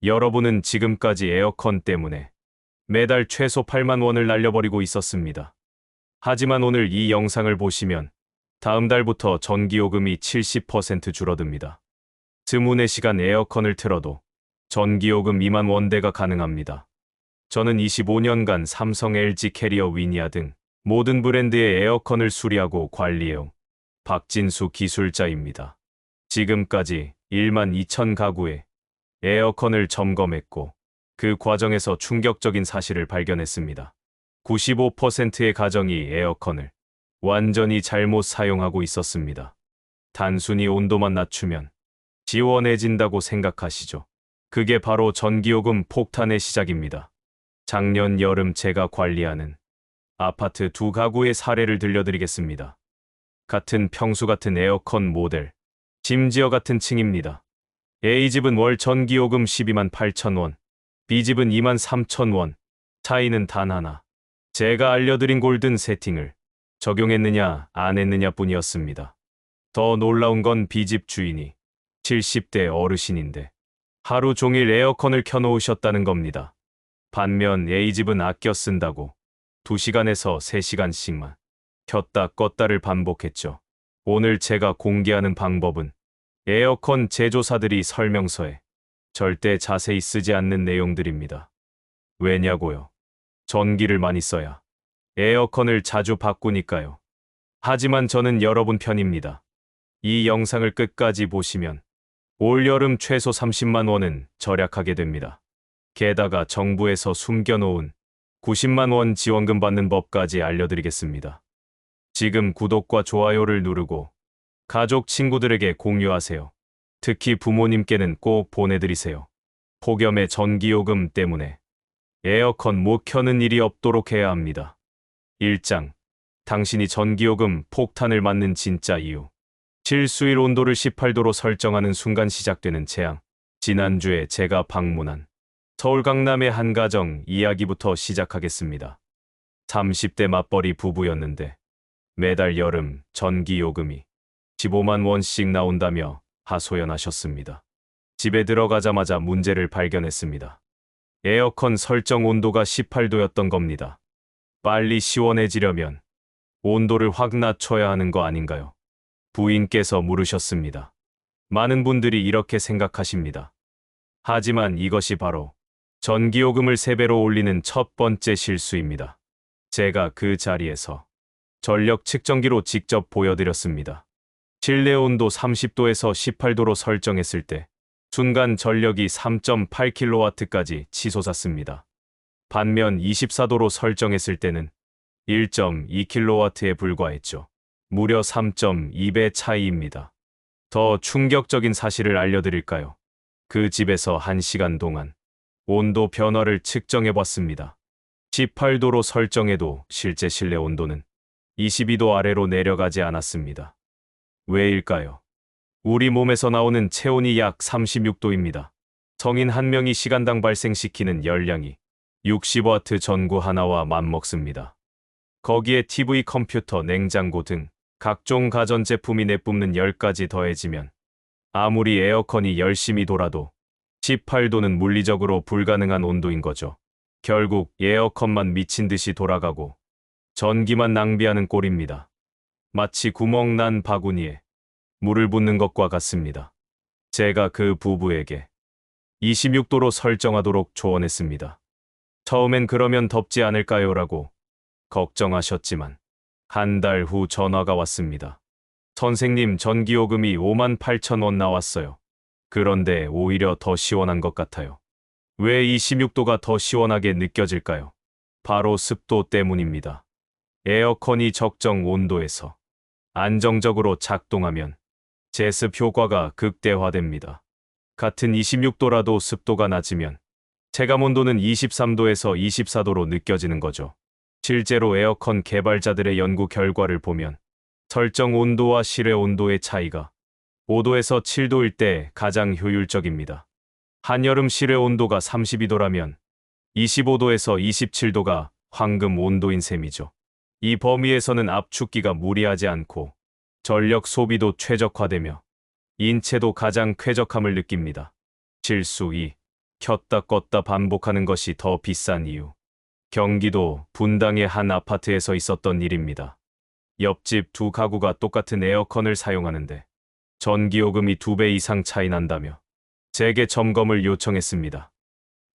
여러분은 지금까지 에어컨 때문에 매달 최소 8만 원을 날려버리고 있었습니다. 하지만 오늘 이 영상을 보시면 다음 달부터 전기요금이 70% 줄어듭니다. 24시간 에어컨을 틀어도 전기요금 2만 원대가 가능합니다. 저는 25년간 삼성, LG, 캐리어, 위니아 등 모든 브랜드의 에어컨을 수리하고 관리해온 박진수 기술자입니다. 지금까지 1만 2천 가구의 에어컨을 점검했고 그 과정에서 충격적인 사실을 발견했습니다. 95%의 가정이 에어컨을 완전히 잘못 사용하고 있었습니다. 단순히 온도만 낮추면 시원해진다고 생각하시죠? 그게 바로 전기요금 폭탄의 시작입니다. 작년 여름 제가 관리하는 아파트 두 가구의 사례를 들려드리겠습니다. 같은 평수 같은 에어컨 모델, 심지어 같은 층입니다. A집은 월 전기요금 12만 8천 원, B집은 2만 3천 원. 차이는 단 하나. 제가 알려드린 골든 세팅을 적용했느냐 안 했느냐 뿐이었습니다. 더 놀라운 건 B집 주인이 70대 어르신인데 하루 종일 에어컨을 켜놓으셨다는 겁니다. 반면 A집은 아껴 쓴다고 2시간에서 3시간씩만 켰다 껐다를 반복했죠. 오늘 제가 공개하는 방법은 에어컨 제조사들이 설명서에 절대 자세히 쓰지 않는 내용들입니다. 왜냐고요? 전기를 많이 써야 에어컨을 자주 바꾸니까요. 하지만 저는 여러분 편입니다. 이 영상을 끝까지 보시면 올여름 최소 30만 원은 절약하게 됩니다. 게다가 정부에서 숨겨놓은 90만 원 지원금 받는 법까지 알려드리겠습니다. 지금 구독과 좋아요를 누르고 가족, 친구들에게 공유하세요. 특히 부모님께는 꼭 보내드리세요. 폭염의 전기요금 때문에 에어컨 못 켜는 일이 없도록 해야 합니다. 1장. 당신이 전기요금 폭탄을 맞는 진짜 이유. 실수일 온도를 18도로 설정하는 순간 시작되는 재앙. 지난주에 제가 방문한 서울 강남의 한 가정 이야기부터 시작하겠습니다. 30대 맞벌이 부부였는데 매달 여름 전기요금이 15만 원씩 나온다며 하소연하셨습니다. 집에 들어가자마자 문제를 발견했습니다. 에어컨 설정 온도가 18도였던 겁니다. 빨리 시원해지려면 온도를 확 낮춰야 하는 거 아닌가요? 부인께서 물으셨습니다. 많은 분들이 이렇게 생각하십니다. 하지만 이것이 바로 전기요금을 3배로 올리는 첫 번째 실수입니다. 제가 그 자리에서 전력 측정기로 직접 보여드렸습니다. 실내 온도 30도에서 18도로 설정했을 때 순간 전력이 3.8kW까지 치솟았습니다. 반면 24도로 설정했을 때는 1.2kW에 불과했죠. 무려 3.2배 차이입니다. 더 충격적인 사실을 알려드릴까요? 그 집에서 1시간 동안 온도 변화를 측정해봤습니다. 18도로 설정해도 실제 실내 온도는 22도 아래로 내려가지 않았습니다. 왜일까요? 우리 몸에서 나오는 체온이 약 36도입니다. 성인 한 명이 시간당 발생시키는 열량이 60W 전구 하나와 맞먹습니다. 거기에 TV, 컴퓨터, 냉장고 등 각종 가전제품이 내뿜는 열까지 더해지면 아무리 에어컨이 열심히 돌아도 18도는 물리적으로 불가능한 온도인 거죠. 결국 에어컨만 미친 듯이 돌아가고 전기만 낭비하는 꼴입니다. 마치 구멍 난 바구니에 물을 붓는 것과 같습니다. 제가 그 부부에게 26도로 설정하도록 조언했습니다. 처음엔 그러면 덥지 않을까요? 라고 걱정하셨지만 한 달 후 전화가 왔습니다. 선생님, 전기요금이 5만 8천 원 나왔어요. 그런데 오히려 더 시원한 것 같아요. 왜 26도가 더 시원하게 느껴질까요? 바로 습도 때문입니다. 에어컨이 적정 온도에서 안정적으로 작동하면 제습 효과가 극대화됩니다. 같은 26도라도 습도가 낮으면 체감 온도는 23도에서 24도로 느껴지는 거죠. 실제로 에어컨 개발자들의 연구 결과를 보면 설정 온도와 실외 온도의 차이가 5도에서 7도일 때 가장 효율적입니다. 한여름 실외 온도가 32도라면 25도에서 27도가 황금 온도인 셈이죠. 이 범위에서는 압축기가 무리하지 않고 전력 소비도 최적화되며 인체도 가장 쾌적함을 느낍니다. 실수 2. 켰다 껐다 반복하는 것이 더 비싼 이유. 경기도 분당의 한 아파트에서 있었던 일입니다. 옆집 두 가구가 똑같은 에어컨을 사용하는데 전기요금이 2배 이상 차이 난다며 재개 점검을 요청했습니다.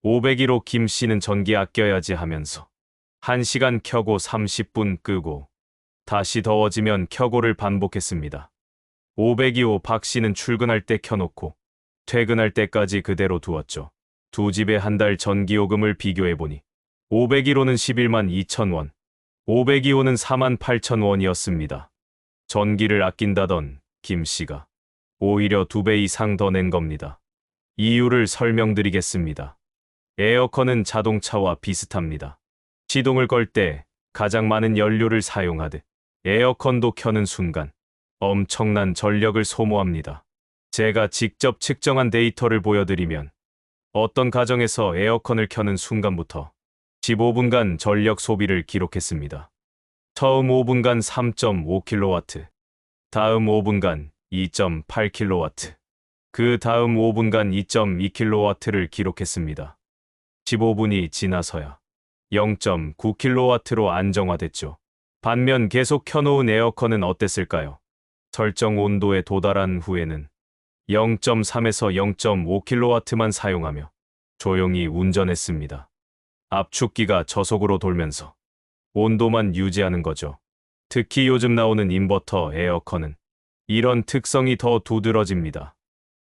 501호 김 씨는 전기 아껴야지 하면서 1시간 켜고 30분 끄고 다시 더워지면 켜고를 반복했습니다. 502호 박 씨는 출근할 때 켜놓고 퇴근할 때까지 그대로 두었죠. 두 집의 한 달 전기요금을 비교해보니 501호는 11만 2천 원, 502호는 4만 8천 원이었습니다. 전기를 아낀다던 김 씨가 오히려 2배 이상 더 낸 겁니다. 이유를 설명드리겠습니다. 에어컨은 자동차와 비슷합니다. 시동을 걸 때 가장 많은 연료를 사용하듯 에어컨도 켜는 순간 엄청난 전력을 소모합니다. 제가 직접 측정한 데이터를 보여드리면 어떤 가정에서 에어컨을 켜는 순간부터 15분간 전력 소비를 기록했습니다. 처음 5분간 3.5kW, 다음 5분간 2.8kW, 그 다음 5분간 2.2kW를 기록했습니다. 15분이 지나서야 0.9kW로 안정화됐죠. 반면 계속 켜놓은 에어컨은 어땠을까요? 설정 온도에 도달한 후에는 0.3에서 0.5kW만 사용하며 조용히 운전했습니다. 압축기가 저속으로 돌면서 온도만 유지하는 거죠. 특히 요즘 나오는 인버터 에어컨은 이런 특성이 더 두드러집니다.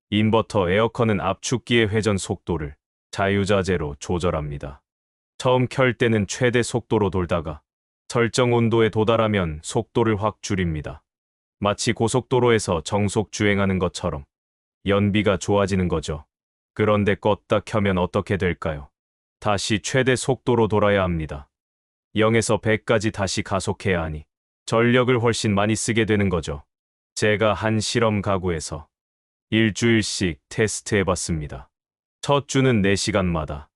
인버터 에어컨은 압축기의 회전 속도를 자유자재로 조절합니다. 처음 켤 때는 최대 속도로 돌다가 설정 온도에 도달하면 속도를 확 줄입니다. 마치 고속도로에서 정속 주행하는 것처럼 연비가 좋아지는 거죠. 그런데 껐다 켜면 어떻게 될까요? 다시 최대 속도로 돌아야 합니다. 0에서 100까지 다시 가속해야 하니 전력을 훨씬 많이 쓰게 되는 거죠. 제가 한 실험 가구에서 일주일씩 테스트해봤습니다. 첫 주는 4시간마다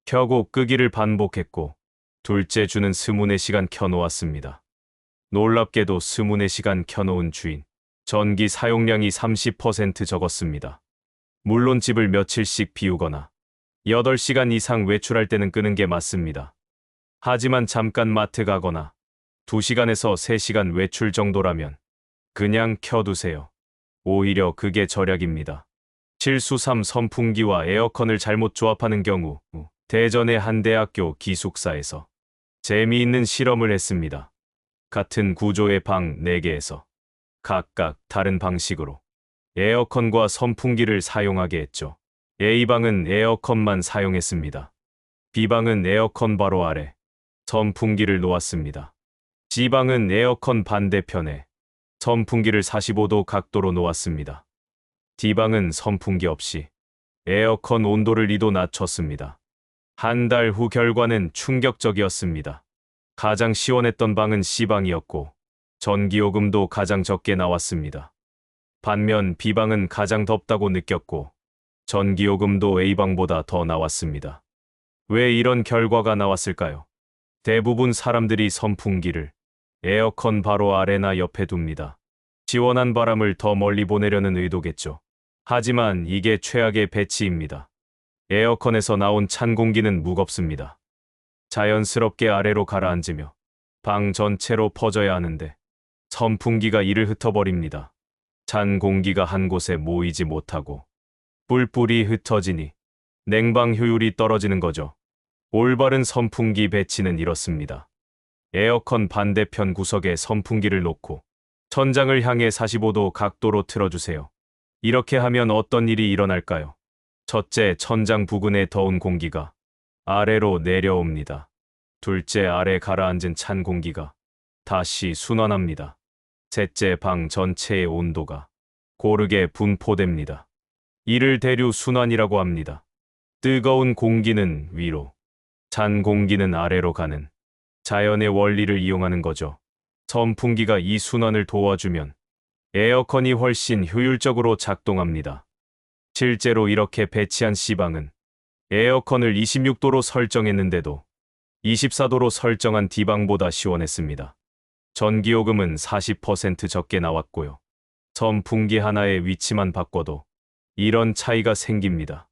켜고 끄기를 반복했고 둘째 주는 24시간 켜놓았습니다. 놀랍게도 24시간 켜놓은 주인, 전기 사용량이 30% 적었습니다. 물론 집을 며칠씩 비우거나 8시간 이상 외출할 때는 끄는 게 맞습니다. 하지만 잠깐 마트 가거나 2시간에서 3시간 외출 정도라면 그냥 켜두세요. 오히려 그게 절약입니다. 실수 3. 선풍기와 에어컨을 잘못 조합하는 경우. 대전의 한 대학교 기숙사에서 재미있는 실험을 했습니다. 같은 구조의 방 4개에서 각각 다른 방식으로 에어컨과 선풍기를 사용하게 했죠. A방은 에어컨만 사용했습니다. B방은 에어컨 바로 아래 선풍기를 놓았습니다. C방은 에어컨 반대편에 선풍기를 45도 각도로 놓았습니다. D방은 선풍기 없이 에어컨 온도를 2도 낮췄습니다. 한 달 후 결과는 충격적이었습니다. 가장 시원했던 방은 C방이었고 전기요금도 가장 적게 나왔습니다. 반면 B방은 가장 덥다고 느꼈고 전기요금도 A방보다 더 나왔습니다. 왜 이런 결과가 나왔을까요? 대부분 사람들이 선풍기를 에어컨 바로 아래나 옆에 둡니다. 시원한 바람을 더 멀리 보내려는 의도겠죠. 하지만 이게 최악의 배치입니다. 에어컨에서 나온 찬 공기는 무겁습니다. 자연스럽게 아래로 가라앉으며 방 전체로 퍼져야 하는데 선풍기가 이를 흩어버립니다. 찬 공기가 한 곳에 모이지 못하고 뿔뿔이 흩어지니 냉방 효율이 떨어지는 거죠. 올바른 선풍기 배치는 이렇습니다. 에어컨 반대편 구석에 선풍기를 놓고 천장을 향해 45도 각도로 틀어주세요. 이렇게 하면 어떤 일이 일어날까요? 첫째, 천장 부근의 더운 공기가 아래로 내려옵니다. 둘째, 아래 가라앉은 찬 공기가 다시 순환합니다. 셋째, 방 전체의 온도가 고르게 분포됩니다. 이를 대류 순환이라고 합니다. 뜨거운 공기는 위로, 찬 공기는 아래로 가는 자연의 원리를 이용하는 거죠. 선풍기가 이 순환을 도와주면 에어컨이 훨씬 효율적으로 작동합니다. 실제로 이렇게 배치한 C방은 에어컨을 26도로 설정했는데도 24도로 설정한 D방보다 시원했습니다. 전기요금은 40% 적게 나왔고요. 선풍기 하나의 위치만 바꿔도 이런 차이가 생깁니다.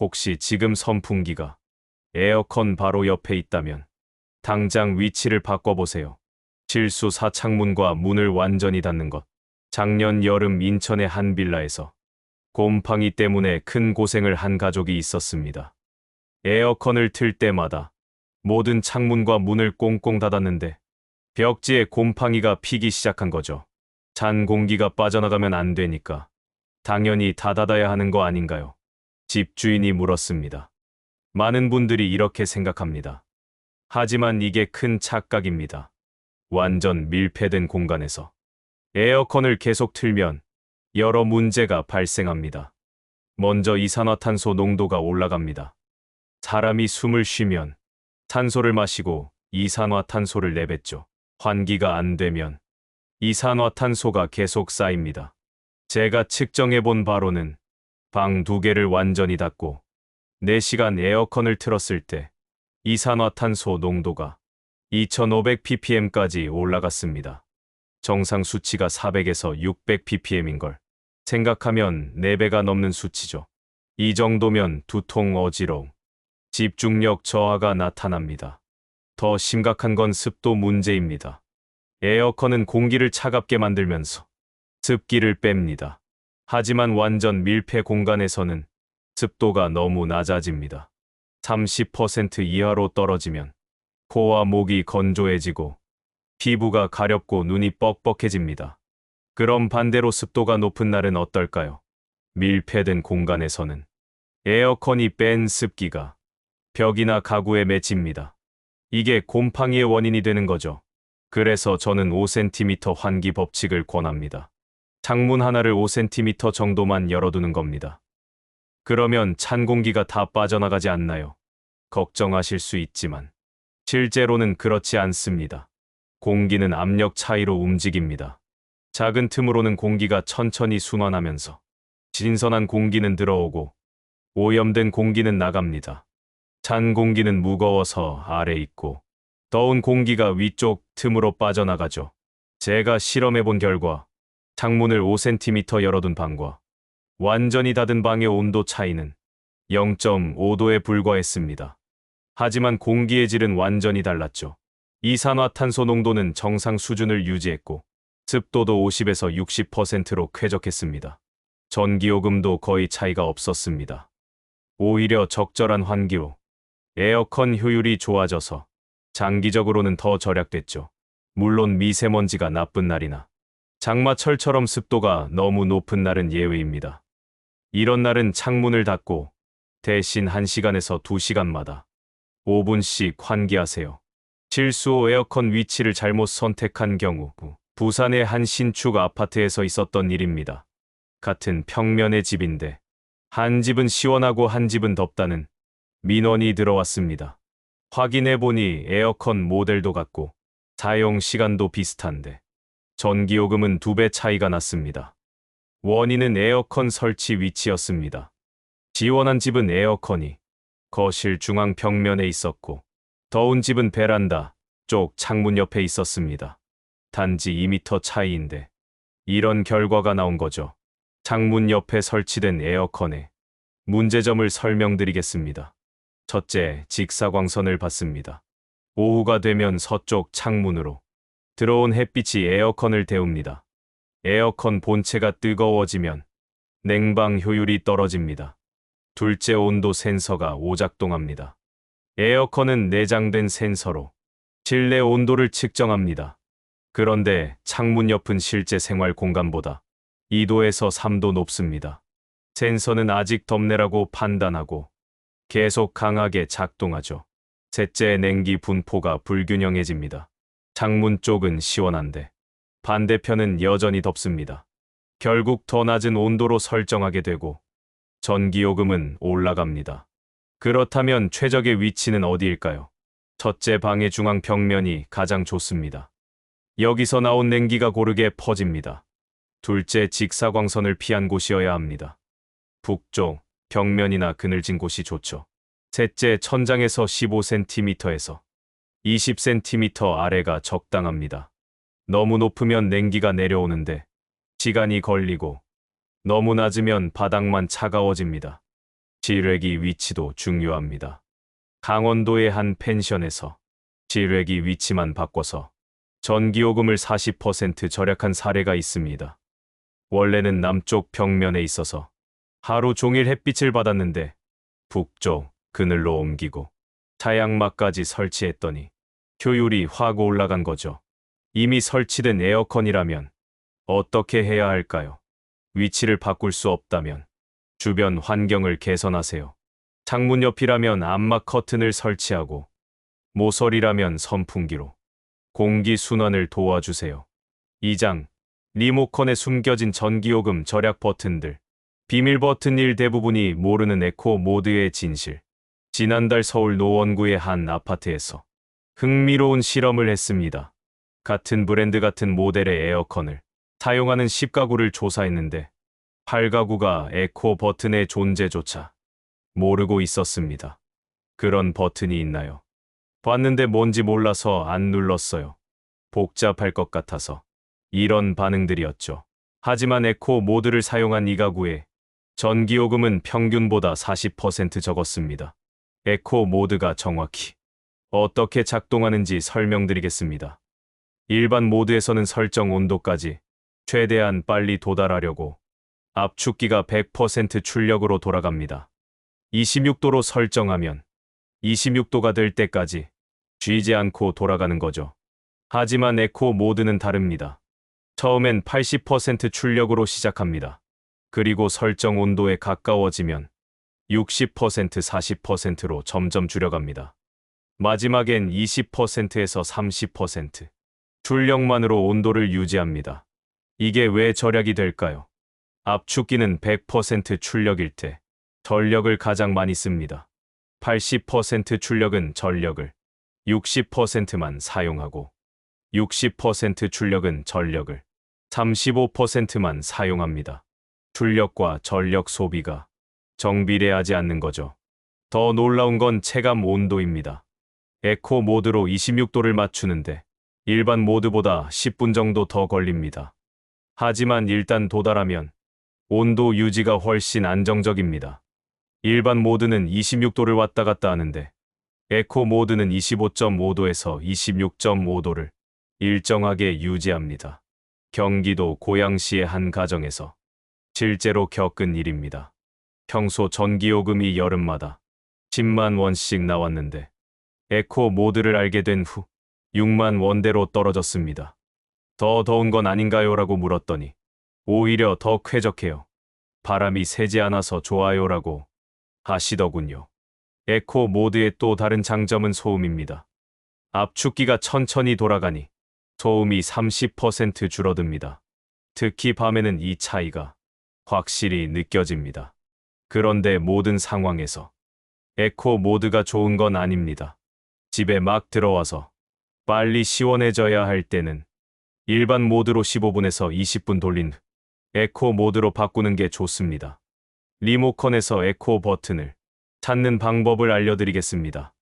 혹시 지금 선풍기가 에어컨 바로 옆에 있다면 당장 위치를 바꿔보세요. 실수 사창문과 문을 완전히 닫는 것. 작년 여름 인천의 한 빌라에서 곰팡이 때문에 큰 고생을 한 가족이 있었습니다. 에어컨을 틀 때마다 모든 창문과 문을 꽁꽁 닫았는데 벽지에 곰팡이가 피기 시작한 거죠. 찬 공기가 빠져나가면 안 되니까 당연히 다 닫아야 하는 거 아닌가요? 집주인이 물었습니다. 많은 분들이 이렇게 생각합니다. 하지만 이게 큰 착각입니다. 완전 밀폐된 공간에서 에어컨을 계속 틀면 여러 문제가 발생합니다. 먼저 이산화탄소 농도가 올라갑니다. 사람이 숨을 쉬면 탄소를 마시고 이산화탄소를 내뱉죠. 환기가 안 되면 이산화탄소가 계속 쌓입니다. 제가 측정해 본 바로는 방 2개를 완전히 닫고 4시간 에어컨을 틀었을 때 이산화탄소 농도가 2500ppm까지 올라갔습니다. 정상 수치가 400에서 600ppm인걸 생각하면 4배가 넘는 수치죠. 이 정도면 두통 어지러움, 집중력 저하가 나타납니다. 더 심각한 건 습도 문제입니다. 에어컨은 공기를 차갑게 만들면서 습기를 뺍니다. 하지만 완전 밀폐 공간에서는 습도가 너무 낮아집니다. 30% 이하로 떨어지면 코와 목이 건조해지고 피부가 가렵고 눈이 뻑뻑해집니다. 그럼 반대로 습도가 높은 날은 어떨까요? 밀폐된 공간에서는 에어컨이 뺀 습기가 벽이나 가구에 맺힙니다. 이게 곰팡이의 원인이 되는 거죠. 그래서 저는 5cm 환기 법칙을 권합니다. 창문 하나를 5cm 정도만 열어두는 겁니다. 그러면 찬 공기가 다 빠져나가지 않나요? 걱정하실 수 있지만 실제로는 그렇지 않습니다. 공기는 압력 차이로 움직입니다. 작은 틈으로는 공기가 천천히 순환하면서 신선한 공기는 들어오고 오염된 공기는 나갑니다. 찬 공기는 무거워서 아래 있고 더운 공기가 위쪽 틈으로 빠져나가죠. 제가 실험해 본 결과 창문을 5cm 열어둔 방과 완전히 닫은 방의 온도 차이는 0.5도에 불과했습니다. 하지만 공기의 질은 완전히 달랐죠. 이산화탄소 농도는 정상 수준을 유지했고 습도도 50에서 60%로 쾌적했습니다. 전기요금도 거의 차이가 없었습니다. 오히려 적절한 환기로 에어컨 효율이 좋아져서 장기적으로는 더 절약됐죠. 물론 미세먼지가 나쁜 날이나 장마철처럼 습도가 너무 높은 날은 예외입니다. 이런 날은 창문을 닫고 대신 1시간에서 2시간마다 5분씩 환기하세요. 실수 후 에어컨 위치를 잘못 선택한 경우 부산의 한 신축 아파트에서 있었던 일입니다. 같은 평면의 집인데 한 집은 시원하고 한 집은 덥다는 민원이 들어왔습니다. 확인해보니 에어컨 모델도 같고 사용 시간도 비슷한데 전기요금은 2배 차이가 났습니다. 원인은 에어컨 설치 위치였습니다. 시원한 집은 에어컨이 거실 중앙 벽면에 있었고 더운 집은 베란다 쪽 창문 옆에 있었습니다. 단지 2m 차이인데 이런 결과가 나온 거죠. 창문 옆에 설치된 에어컨의 문제점을 설명드리겠습니다. 첫째, 직사광선을 받습니다. 오후가 되면 서쪽 창문으로 들어온 햇빛이 에어컨을 데웁니다. 에어컨 본체가 뜨거워지면 냉방 효율이 떨어집니다. 둘째, 온도 센서가 오작동합니다. 에어컨은 내장된 센서로 실내 온도를 측정합니다. 그런데 창문 옆은 실제 생활 공간보다 2도에서 3도 높습니다. 센서는 아직 덥네라고 판단하고 계속 강하게 작동하죠. 셋째, 냉기 분포가 불균형해집니다. 창문 쪽은 시원한데 반대편은 여전히 덥습니다. 결국 더 낮은 온도로 설정하게 되고 전기요금은 올라갑니다. 그렇다면 최적의 위치는 어디일까요? 첫째, 방의 중앙 벽면이 가장 좋습니다. 여기서 나온 냉기가 고르게 퍼집니다. 둘째, 직사광선을 피한 곳이어야 합니다. 북쪽, 벽면이나 그늘진 곳이 좋죠. 셋째, 천장에서 15cm에서 20cm 아래가 적당합니다. 너무 높으면 냉기가 내려오는데 시간이 걸리고 너무 낮으면 바닥만 차가워집니다. 지뢰기 위치도 중요합니다. 강원도의 한 펜션에서 지뢰기 위치만 바꿔서 전기요금을 40% 절약한 사례가 있습니다. 원래는 남쪽 벽면에 있어서 하루 종일 햇빛을 받았는데 북쪽 그늘로 옮기고 차양막까지 설치했더니 효율이 확 올라간 거죠. 이미 설치된 에어컨이라면 어떻게 해야 할까요? 위치를 바꿀 수 없다면 주변 환경을 개선하세요. 창문 옆이라면 암막 커튼을 설치하고 모서리라면 선풍기로 공기 순환을 도와주세요. 2장 리모컨에 숨겨진 전기요금 절약 버튼들. 비밀 버튼 일 대부분이 모르는 에코 모드의 진실. 지난달 서울 노원구의 한 아파트에서 흥미로운 실험을 했습니다. 같은 브랜드 같은 모델의 에어컨을 사용하는 10가구를 조사했는데 8가구가 에코 버튼의 존재조차 모르고 있었습니다. 그런 버튼이 있나요? 봤는데 뭔지 몰라서 안 눌렀어요. 복잡할 것 같아서. 이런 반응들이었죠. 하지만 에코 모드를 사용한 이 가구의 전기요금은 평균보다 40% 적었습니다. 에코 모드가 정확히 어떻게 작동하는지 설명드리겠습니다. 일반 모드에서는 설정 온도까지 최대한 빨리 도달하려고 압축기가 100% 출력으로 돌아갑니다. 26도로 설정하면 26도가 될 때까지 쉬지 않고 돌아가는 거죠. 하지만 에코 모드는 다릅니다. 처음엔 80% 출력으로 시작합니다. 그리고 설정 온도에 가까워지면 60%, 40%로 점점 줄여갑니다. 마지막엔 20%에서 30% 출력만으로 온도를 유지합니다. 이게 왜 절약이 될까요? 압축기는 100% 출력일 때 전력을 가장 많이 씁니다. 80% 출력은 전력을 60%만 사용하고 60% 출력은 전력을 35%만 사용합니다. 출력과 전력 소비가 정비례하지 않는 거죠. 더 놀라운 건 체감 온도입니다. 에코 모드로 26도를 맞추는데 일반 모드보다 10분 정도 더 걸립니다. 하지만 일단 도달하면 온도 유지가 훨씬 안정적입니다. 일반 모드는 26도를 왔다 갔다 하는데 에코 모드는 25.5도에서 26.5도를 일정하게 유지합니다. 경기도 고양시의 한 가정에서 실제로 겪은 일입니다. 평소 전기요금이 여름마다 10만 원씩 나왔는데 에코 모드를 알게 된 후 6만 원대로 떨어졌습니다. 더 더운 건 아닌가요? 라고 물었더니 오히려 더 쾌적해요. 바람이 새지 않아서 좋아요라고 하시더군요. 에코 모드의 또 다른 장점은 소음입니다. 압축기가 천천히 돌아가니 소음이 30% 줄어듭니다. 특히 밤에는 이 차이가 확실히 느껴집니다. 그런데 모든 상황에서 에코 모드가 좋은 건 아닙니다. 집에 막 들어와서 빨리 시원해져야 할 때는 일반 모드로 15분에서 20분 돌린 후 에코 모드로 바꾸는 게 좋습니다. 리모컨에서 에코 버튼을 찾는 방법을 알려드리겠습니다.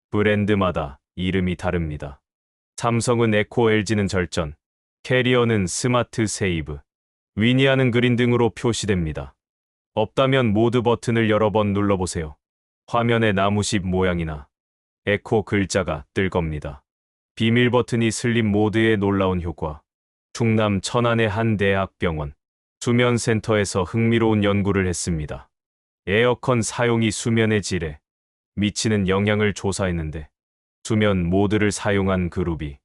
브랜드마다 이름이 다릅니다. 삼성은 에코, LG는 절전, 캐리어는 스마트 세이브, 위니아는 그린 등으로 표시됩니다. 없다면 모드 버튼을 여러 번 눌러보세요. 화면에 나무집 모양이나 에코 글자가 뜰 겁니다. 비밀 버튼이 슬림 모드의 놀라운 효과. 충남 천안의 한 대학병원 수면센터에서 흥미로운 연구를 했습니다. 에어컨 사용이 수면의 질에 미치는 영향을 조사했는데 수면 모드를 사용한 그룹이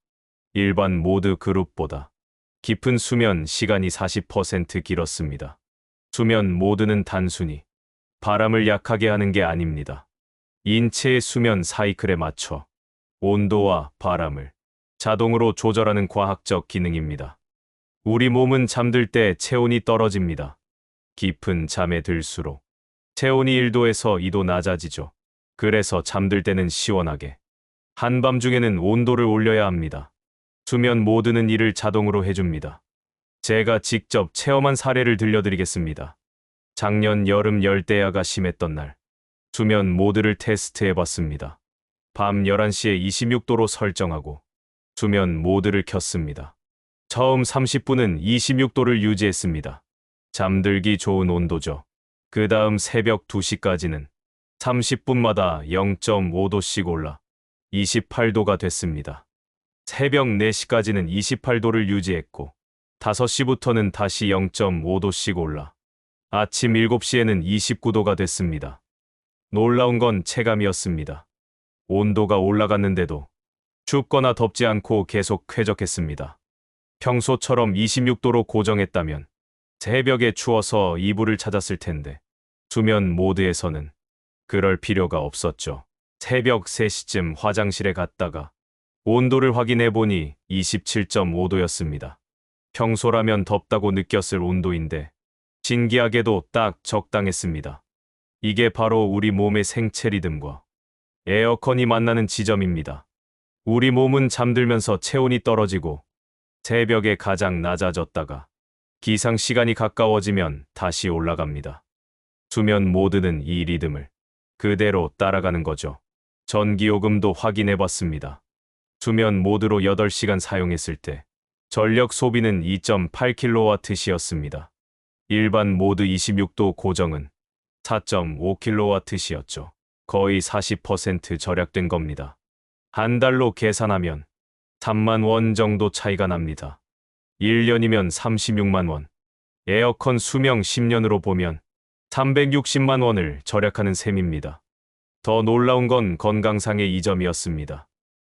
일반 모드 그룹보다 깊은 수면 시간이 40% 길었습니다. 수면 모드는 단순히 바람을 약하게 하는 게 아닙니다. 인체의 수면 사이클에 맞춰 온도와 바람을 자동으로 조절하는 과학적 기능입니다. 우리 몸은 잠들 때 체온이 떨어집니다. 깊은 잠에 들수록 체온이 1도에서 2도 낮아지죠. 그래서 잠들 때는 시원하게, 한밤중에는 온도를 올려야 합니다. 수면 모드는 이를 자동으로 해줍니다. 제가 직접 체험한 사례를 들려드리겠습니다. 작년 여름 열대야가 심했던 날, 수면 모드를 테스트해봤습니다. 밤 11시에 26도로 설정하고 수면 모드를 켰습니다. 처음 30분은 26도를 유지했습니다. 잠들기 좋은 온도죠. 그 다음 새벽 2시까지는 30분마다 0.5도씩 올라 28도가 됐습니다. 새벽 4시까지는 28도를 유지했고 5시부터는 다시 0.5도씩 올라 아침 7시에는 29도가 됐습니다. 놀라운 건 체감이었습니다. 온도가 올라갔는데도 춥거나 덥지 않고 계속 쾌적했습니다. 평소처럼 26도로 고정했다면 새벽에 추워서 이불을 찾았을 텐데 수면 모드에서는 그럴 필요가 없었죠. 새벽 3시쯤 화장실에 갔다가 온도를 확인해 보니 27.5도였습니다. 평소라면 덥다고 느꼈을 온도인데 신기하게도 딱 적당했습니다. 이게 바로 우리 몸의 생체 리듬과 에어컨이 만나는 지점입니다. 우리 몸은 잠들면서 체온이 떨어지고 새벽에 가장 낮아졌다가 기상 시간이 가까워지면 다시 올라갑니다. 수면 모드는 이 리듬을 그대로 따라가는 거죠. 전기요금도 확인해 봤습니다. 수면 모드로 8시간 사용했을 때 전력 소비는 2.8kWh였습니다. 일반 모드 26도 고정은 4.5kWh였죠. 거의 40% 절약된 겁니다. 한 달로 계산하면 3만 원 정도 차이가 납니다. 1년이면 36만 원. 에어컨 수명 10년으로 보면 360만 원을 절약하는 셈입니다. 더 놀라운 건 건강상의 이점이었습니다.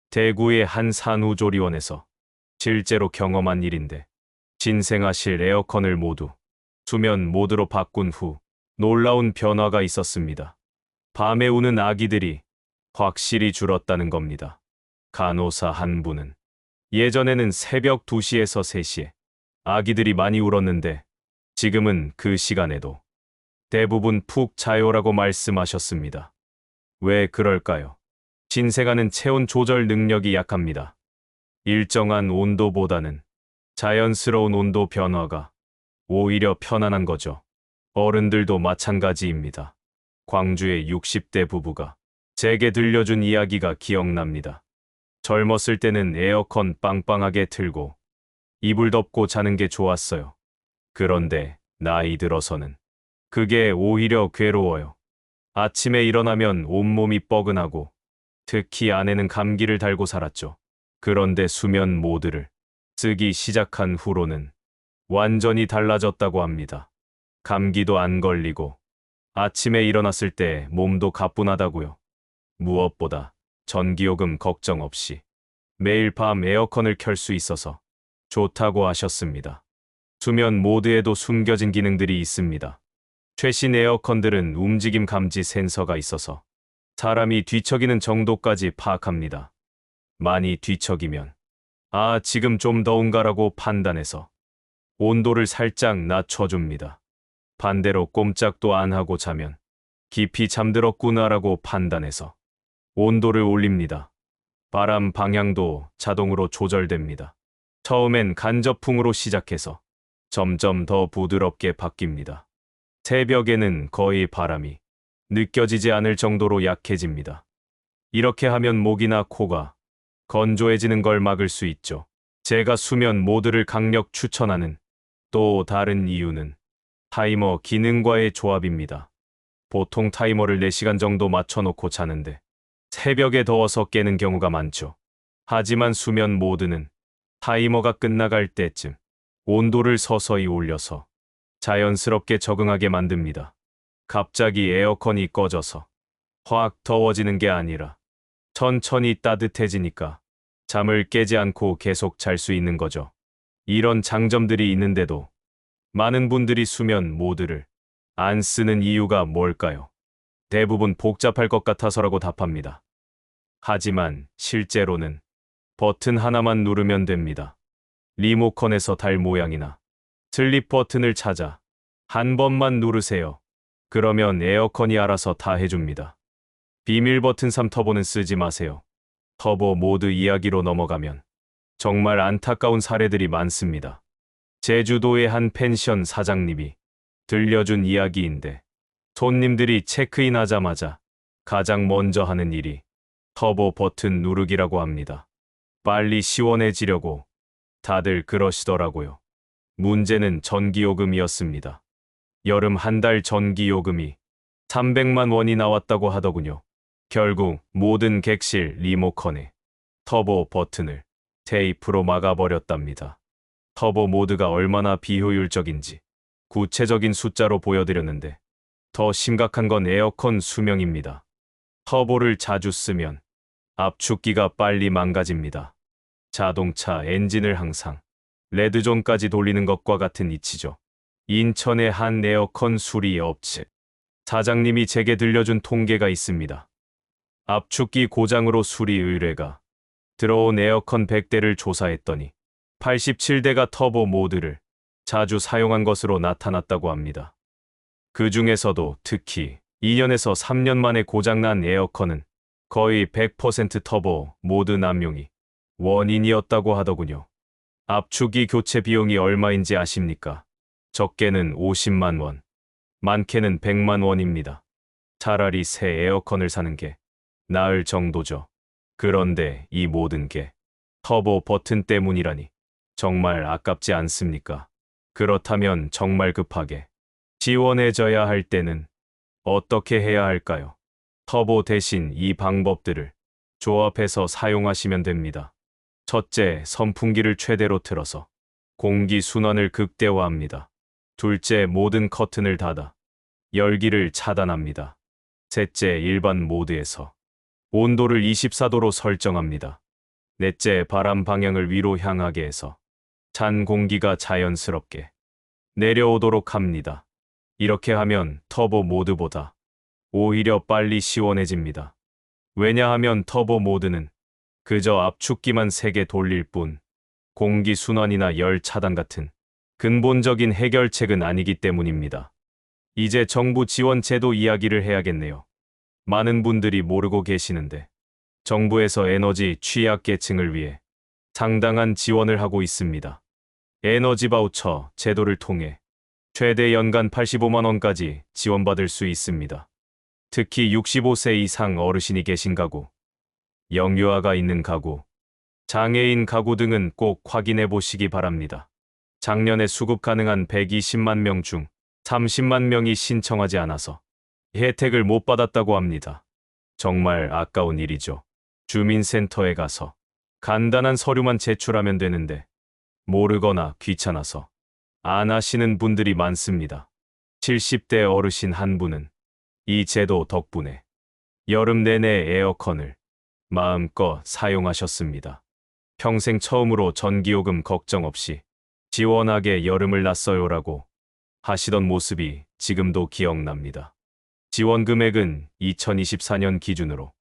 대구의 한 산후조리원에서 실제로 경험한 일인데 신생아실 에어컨을 모두 수면 모드로 바꾼 후 놀라운 변화가 있었습니다. 밤에 우는 아기들이 확실히 줄었다는 겁니다. 간호사 한 분은 예전에는 새벽 2시에서 3시에 아기들이 많이 울었는데 지금은 그 시간에도 대부분 푹 자요라고 말씀하셨습니다. 왜 그럴까요? 신생아는 체온 조절 능력이 약합니다. 일정한 온도보다는 자연스러운 온도 변화가 오히려 편안한 거죠. 어른들도 마찬가지입니다. 광주의 60대 부부가 제게 들려준 이야기가 기억납니다. 젊었을 때는 에어컨 빵빵하게 틀고 이불 덮고 자는 게 좋았어요. 그런데 나이 들어서는 그게 오히려 괴로워요. 아침에 일어나면 온몸이 뻐근하고 특히 아내는 감기를 달고 살았죠. 그런데 수면 모드를 쓰기 시작한 후로는 완전히 달라졌다고 합니다. 감기도 안 걸리고 아침에 일어났을 때 몸도 가뿐하다고요. 무엇보다 전기요금 걱정 없이 매일 밤 에어컨을 켤 수 있어서 좋다고 하셨습니다. 수면 모드에도 숨겨진 기능들이 있습니다. 최신 에어컨들은 움직임 감지 센서가 있어서 사람이 뒤척이는 정도까지 파악합니다. 많이 뒤척이면 지금 좀 더운가라고 판단해서 온도를 살짝 낮춰줍니다. 반대로 꼼짝도 안 하고 자면 깊이 잠들었구나라고 판단해서 온도를 올립니다. 바람 방향도 자동으로 조절됩니다. 처음엔 간접풍으로 시작해서 점점 더 부드럽게 바뀝니다. 새벽에는 거의 바람이 느껴지지 않을 정도로 약해집니다. 이렇게 하면 목이나 코가 건조해지는 걸 막을 수 있죠. 제가 수면 모드를 강력 추천하는 또 다른 이유는 타이머 기능과의 조합입니다. 보통 타이머를 4시간 정도 맞춰놓고 자는데 새벽에 더워서 깨는 경우가 많죠. 하지만 수면 모드는 타이머가 끝나갈 때쯤 온도를 서서히 올려서 자연스럽게 적응하게 만듭니다. 갑자기 에어컨이 꺼져서 확 더워지는 게 아니라 천천히 따뜻해지니까 잠을 깨지 않고 계속 잘 수 있는 거죠. 이런 장점들이 있는데도 많은 분들이 수면 모드를 안 쓰는 이유가 뭘까요? 대부분 복잡할 것 같아서라고 답합니다. 하지만 실제로는 버튼 하나만 누르면 됩니다. 리모컨에서 달 모양이나 슬립 버튼을 찾아 한 번만 누르세요. 그러면 에어컨이 알아서 다 해줍니다. 비밀 버튼 3터보는 쓰지 마세요. 터보 모드 이야기로 넘어가면 정말 안타까운 사례들이 많습니다. 제주도의 한 펜션 사장님이 들려준 이야기인데 손님들이 체크인하자마자 가장 먼저 하는 일이 터보 버튼 누르기라고 합니다. 빨리 시원해지려고 다들 그러시더라고요. 문제는 전기요금이었습니다. 여름 한 달 전기 요금이 300만 원이 나왔다고 하더군요. 결국 모든 객실 리모컨에 터보 버튼을 테이프로 막아버렸답니다. 터보 모드가 얼마나 비효율적인지 구체적인 숫자로 보여드렸는데 더 심각한 건 에어컨 수명입니다. 터보를 자주 쓰면 압축기가 빨리 망가집니다. 자동차 엔진을 항상 레드존까지 돌리는 것과 같은 이치죠. 인천의 한 에어컨 수리 업체 사장님이 제게 들려준 통계가 있습니다. 압축기 고장으로 수리 의뢰가 들어온 에어컨 100대를 조사했더니 87대가 터보 모드를 자주 사용한 것으로 나타났다고 합니다. 그 중에서도 특히 2년에서 3년 만에 고장난 에어컨은 거의 100% 터보 모드 남용이 원인이었다고 하더군요. 압축기 교체 비용이 얼마인지 아십니까? 적게는 50만 원, 많게는 100만 원입니다. 차라리 새 에어컨을 사는 게 나을 정도죠. 그런데 이 모든 게 터보 버튼 때문이라니 정말 아깝지 않습니까? 그렇다면 정말 급하게 지원해줘야 할 때는 어떻게 해야 할까요? 터보 대신 이 방법들을 조합해서 사용하시면 됩니다. 첫째, 선풍기를 최대로 틀어서 공기 순환을 극대화합니다. 둘째, 모든 커튼을 닫아 열기를 차단합니다. 셋째, 일반 모드에서 온도를 24도로 설정합니다. 넷째, 바람 방향을 위로 향하게 해서 찬 공기가 자연스럽게 내려오도록 합니다. 이렇게 하면 터보 모드보다 오히려 빨리 시원해집니다. 왜냐하면 터보 모드는 그저 압축기만 세게 돌릴 뿐 공기 순환이나 열 차단 같은 근본적인 해결책은 아니기 때문입니다. 이제 정부 지원 제도 이야기를 해야겠네요. 많은 분들이 모르고 계시는데 정부에서 에너지 취약계층을 위해 상당한 지원을 하고 있습니다. 에너지 바우처 제도를 통해 최대 연간 85만 원까지 지원받을 수 있습니다. 특히 65세 이상 어르신이 계신 가구, 영유아가 있는 가구, 장애인 가구 등은 꼭 확인해 보시기 바랍니다. 작년에 수급 가능한 120만 명 중 30만 명이 신청하지 않아서 혜택을 못 받았다고 합니다. 정말 아까운 일이죠. 주민센터에 가서 간단한 서류만 제출하면 되는데 모르거나 귀찮아서 안 하시는 분들이 많습니다. 70대 어르신 한 분은 이 제도 덕분에 여름 내내 에어컨을 마음껏 사용하셨습니다. 평생 처음으로 전기요금 걱정 없이 시원하게 여름을 났어요라고 하시던 모습이 지금도 기억납니다. 지원 금액은 2024년 기준으로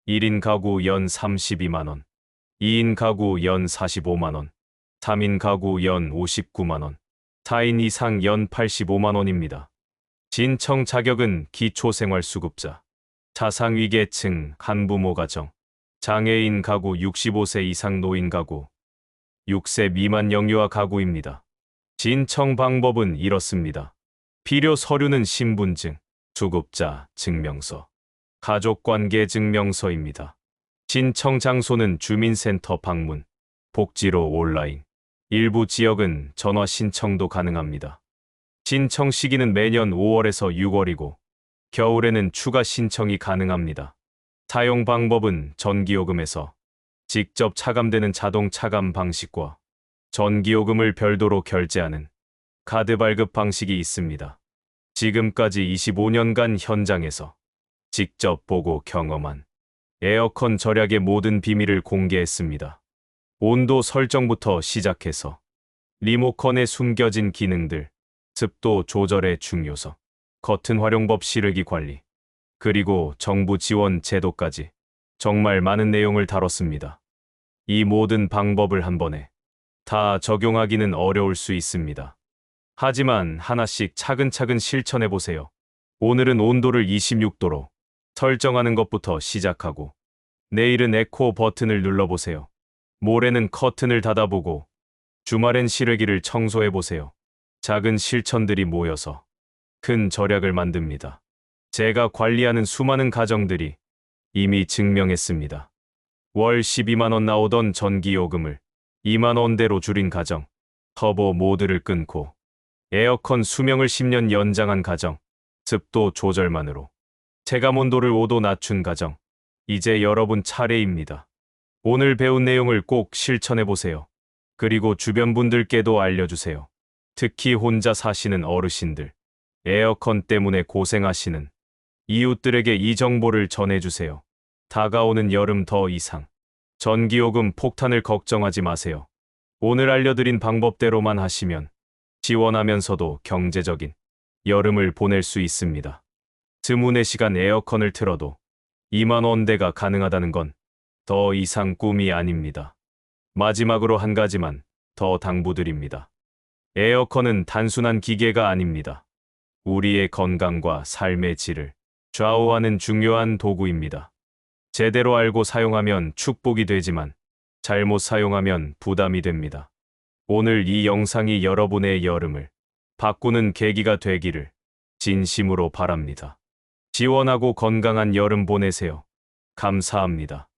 1인 가구 연 32만 원, 2인 가구 연 45만 원, 3인 가구 연 59만 원, 4인 이상 연 85만 원입니다. 신청 자격은 기초생활수급자, 자상위계층 한부모 가정, 장애인 가구 65세 이상 노인 가구, 6세 미만 영유아 가구입니다. 신청 방법은 이렇습니다. 필요 서류는 신분증, 수급자 증명서, 가족관계 증명서입니다. 신청 장소는 주민센터 방문, 복지로 온라인, 일부 지역은 전화 신청도 가능합니다. 신청 시기는 매년 5월에서 6월이고 겨울에는 추가 신청이 가능합니다. 사용 방법은 전기요금에서 직접 차감되는 자동 차감 방식과 전기요금을 별도로 결제하는 카드 발급 방식이 있습니다. 지금까지 25년간 현장에서 직접 보고 경험한 에어컨 절약의 모든 비밀을 공개했습니다. 온도 설정부터 시작해서 리모컨에 숨겨진 기능들, 습도 조절의 중요성, 커튼 활용법 실외기 관리, 그리고 정부 지원 제도까지 정말 많은 내용을 다뤘습니다. 이 모든 방법을 한 번에 다 적용하기는 어려울 수 있습니다. 하지만 하나씩 차근차근 실천해 보세요. 오늘은 온도를 26도로 설정하는 것부터 시작하고 내일은 에코 버튼을 눌러보세요. 모레는 커튼을 닫아보고 주말엔 실외기를 청소해 보세요. 작은 실천들이 모여서 큰 절약을 만듭니다. 제가 관리하는 수많은 가정들이 이미 증명했습니다. 월 12만 원 나오던 전기요금을 2만 원대로 줄인 가정, 터보 모드를 끊고 에어컨 수명을 10년 연장한 가정, 습도 조절만으로 체감 온도를 5도 낮춘 가정, 이제 여러분 차례입니다. 오늘 배운 내용을 꼭 실천해 보세요. 그리고 주변 분들께도 알려주세요. 특히 혼자 사시는 어르신들, 에어컨 때문에 고생하시는 이웃들에게 이 정보를 전해주세요. 다가오는 여름 더 이상 전기요금 폭탄을 걱정하지 마세요. 오늘 알려드린 방법대로만 하시면 시원하면서도 경제적인 여름을 보낼 수 있습니다. 24시간 에어컨을 틀어도 2만 원대가 가능하다는 건 더 이상 꿈이 아닙니다. 마지막으로 한 가지만 더 당부드립니다. 에어컨은 단순한 기계가 아닙니다. 우리의 건강과 삶의 질을 좌우하는 중요한 도구입니다. 제대로 알고 사용하면 축복이 되지만 잘못 사용하면 부담이 됩니다. 오늘 이 영상이 여러분의 여름을 바꾸는 계기가 되기를 진심으로 바랍니다. 시원하고 건강한 여름 보내세요. 감사합니다.